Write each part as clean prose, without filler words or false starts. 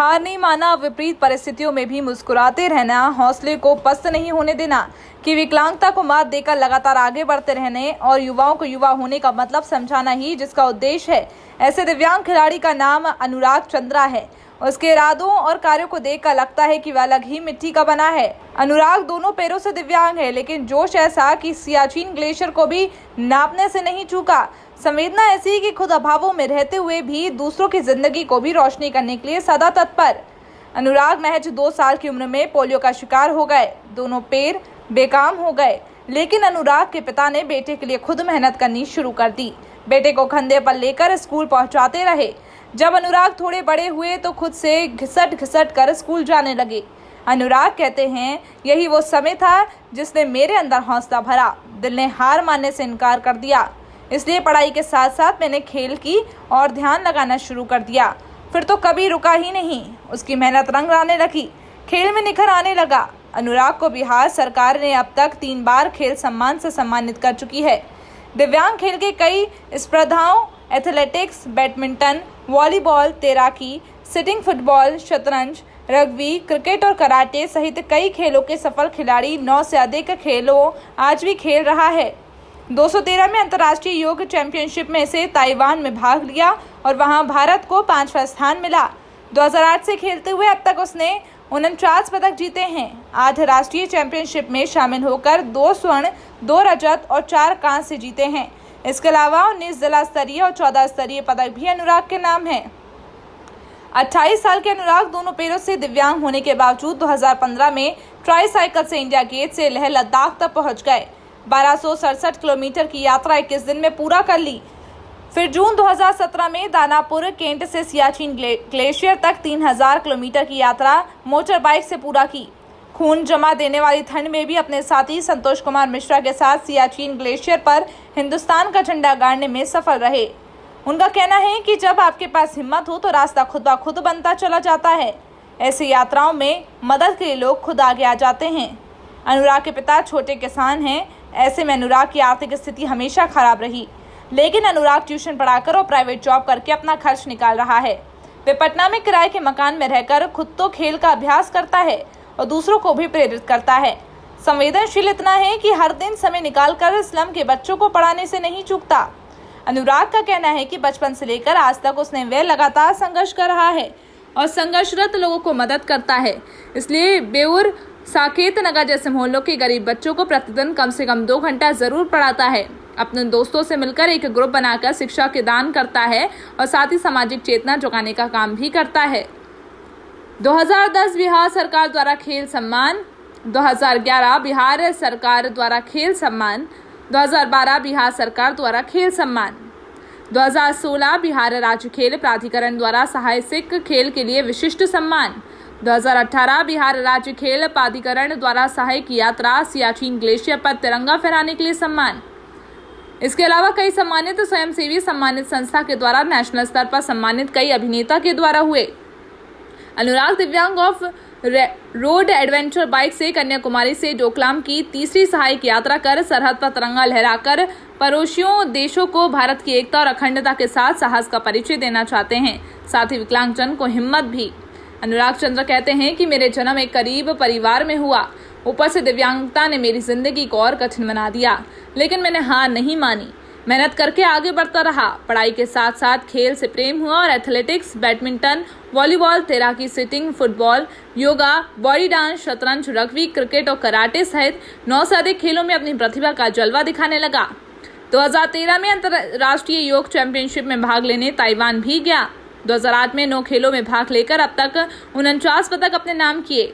हार नहीं माना, विपरीत परिस्थितियों में भी मुस्कुराते रहना, हौसले को पस्त नहीं होने देना, कि विकलांगता को मात देकर लगातार आगे बढ़ते रहने और युवाओं को युवा होने का मतलब समझाना ही जिसका उद्देश्य है। ऐसे दिव्यांग खिलाड़ी का नाम अनुराग चंद्रा है। उसके इरादों और कार्यों को देखकर लगता है कि वह अलग ही मिट्टी का बना है। अनुराग दोनों पैरों से दिव्यांग है, लेकिन जोश ऐसा कि सियाचिन ग्लेशियर को भी नापने से नहीं चूका। संवेदना ऐसी कि खुद अभावों में रहते हुए भी दूसरों की जिंदगी को भी रोशनी करने के लिए सदा तत्पर। अनुराग महज 2 साल की उम्र में पोलियो का शिकार हो गए। दोनों पैर बेकाम हो गए, लेकिन अनुराग के पिता ने बेटे के लिए खुद मेहनत करनी शुरू कर दी। बेटे को कंधे पर लेकर स्कूल पहुंचाते रहे। जब अनुराग थोड़े बड़े हुए तो खुद से घिसट कर स्कूल जाने लगे। अनुराग कहते हैं, यही वो समय था जिसने मेरे अंदर हौसला भरा। दिल ने हार मानने से इनकार कर दिया, इसलिए पढ़ाई के साथ साथ मैंने खेल की और ध्यान लगाना शुरू कर दिया। फिर तो कभी रुका ही नहीं। उसकी मेहनत रंग लाने लगी, खेल में निखर आने लगा। अनुराग को बिहार सरकार ने अब तक 3 बार खेल सम्मान से सम्मानित कर चुकी है। दिव्यांग खेल के कई स्पर्धाओं, एथलेटिक्स, बैडमिंटन, वॉलीबॉल, तैराकी, सिटिंग फुटबॉल, शतरंज, रग्बी, क्रिकेट और कराटे सहित कई खेलों के सफल खिलाड़ी 9 से अधिक खेलों आज भी खेल रहा है। 2013 में अंतर्राष्ट्रीय योग चैंपियनशिप में से ताइवान में भाग लिया और वहां भारत को 5वां स्थान मिला। 2008 से खेलते हुए अब तक उसने 49 पदक जीते हैं। आज राष्ट्रीय चैंपियनशिप में शामिल होकर 2 स्वर्ण, 2 रजत और 4 कांस्य जीते हैं। इसके अलावा 19 जिला स्तरीय और 14 स्तरीय पदक भी अनुराग के नाम हैं। 28 साल के अनुराग दोनों पैरों से दिव्यांग होने के बावजूद 2015 में ट्राईसाइकिल से इंडिया गेट से लेह लद्दाख तक पहुंच गए। 1267 किलोमीटर की यात्रा 21 दिन में पूरा कर ली। फिर जून 2017 में दानापुर कैंट से सियाचिन ग्लेशियर तक 3000 किलोमीटर की यात्रा मोटर बाइक से पूरा की। खून जमा देने वाली ठंड में भी अपने साथी संतोष कुमार मिश्रा के साथ सियाचिन ग्लेशियर पर हिंदुस्तान का झंडा गाड़ने में सफल रहे। उनका कहना है कि जब आपके पास हिम्मत हो तो रास्ता खुद ब खुद बनता चला जाता है। ऐसी यात्राओं में मदद के लिए लोग खुद आगे आ जाते हैं। अनुराग के पिता छोटे किसान हैं। ऐसे में अनुराग की आर्थिक स्थिति हमेशा खराब रही, लेकिन अनुराग ट्यूशन पढ़ाकर और प्राइवेट जॉब करके अपना खर्च निकाल रहा है। वे पटना में किराए के मकान में रहकर खुद तो खेल का अभ्यास करता है और दूसरों को भी प्रेरित करता है। संवेदनशील इतना है कि हर दिन समय निकालकर स्लम के बच्चों को पढ़ाने से नहीं चूकता। अनुराग का कहना है कि बचपन से लेकर आज तक उसने वे लगातार संघर्ष कर रहा है और संघर्षरत लोगों को मदद करता है। इसलिए बेउर, साकेत नगर जैसे मोहल्लों के गरीब बच्चों को प्रतिदिन कम से कम 2 घंटा जरूर पढ़ाता है। अपने दोस्तों से मिलकर एक ग्रुप बनाकर शिक्षा के दान करता है और साथ ही सामाजिक चेतना जगाने का काम भी करता है। 2010 बिहार सरकार द्वारा खेल सम्मान, 2011 बिहार सरकार द्वारा खेल सम्मान, 2012 बिहार सरकार द्वारा खेल सम्मान, 2016 बिहार राज्य खेल प्राधिकरण द्वारा साहसिक खेल के लिए विशिष्ट सम्मान, 2018 बिहार राज्य खेल प्राधिकरण द्वारा सहायक यात्रा सियाचिन ग्लेशियर पर तिरंगा फहराने के लिए सम्मान। इसके अलावा कई सम्मानित स्वयंसेवी सम्मानित संस्था के द्वारा नेशनल स्तर पर सम्मानित कई अभिनेता के द्वारा हुए। अनुराग दिव्यांग ऑफ रोड एडवेंचर बाइक से कन्याकुमारी से डोकलाम की 3री सहायक यात्रा कर सरहद पर तिरंगा लहराकर पड़ोसियों देशों को भारत की एकता और अखंडता के साथ साहस का परिचय देना चाहते हैं, साथ ही विकलांगजन को हिम्मत भी। अनुराग चंद्र कहते हैं कि मेरे जन्म एक गरीब परिवार में हुआ, ऊपर से दिव्यांगता ने मेरी जिंदगी को और कठिन बना दिया, लेकिन मैंने हार नहीं मानी। मेहनत करके आगे बढ़ता रहा। पढ़ाई के साथ साथ खेल से प्रेम हुआ और एथलेटिक्स, बैडमिंटन, वॉलीबॉल, तैराकी, sitting football, yoga, body dance, शतरंज, रग्बी, क्रिकेट और कराटे सहित 9 से अधिक खेलों में अपनी प्रतिभा का जलवा दिखाने लगा। 2013 में अंतर्राष्ट्रीय योग चैंपियनशिप में भाग लेने ताइवान भी गया। 2008 में 9 खेलों में भाग लेकर अब तक 49 पदक अपने नाम किए।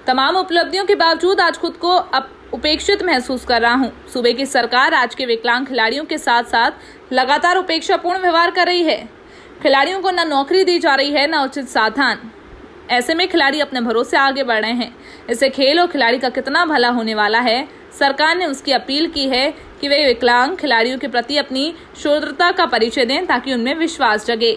तमाम उपलब्धियों के बावजूद आज खुद को उपेक्षित महसूस कर रहा हूं। सूबे की सरकार आज के विकलांग खिलाड़ियों के साथ साथ लगातार उपेक्षापूर्ण व्यवहार कर रही है। खिलाड़ियों को न नौकरी दी जा रही है, न उचित साधन। ऐसे में खिलाड़ी अपने भरोसे आगे बढ़ रहे हैं। इससे खेल और खिलाड़ी का कितना भला होने वाला है। सरकार ने उसकी अपील की है कि वे विकलांग खिलाड़ियों के प्रति अपनी शोधरता का परिचय दें ताकि उनमें विश्वास जगे।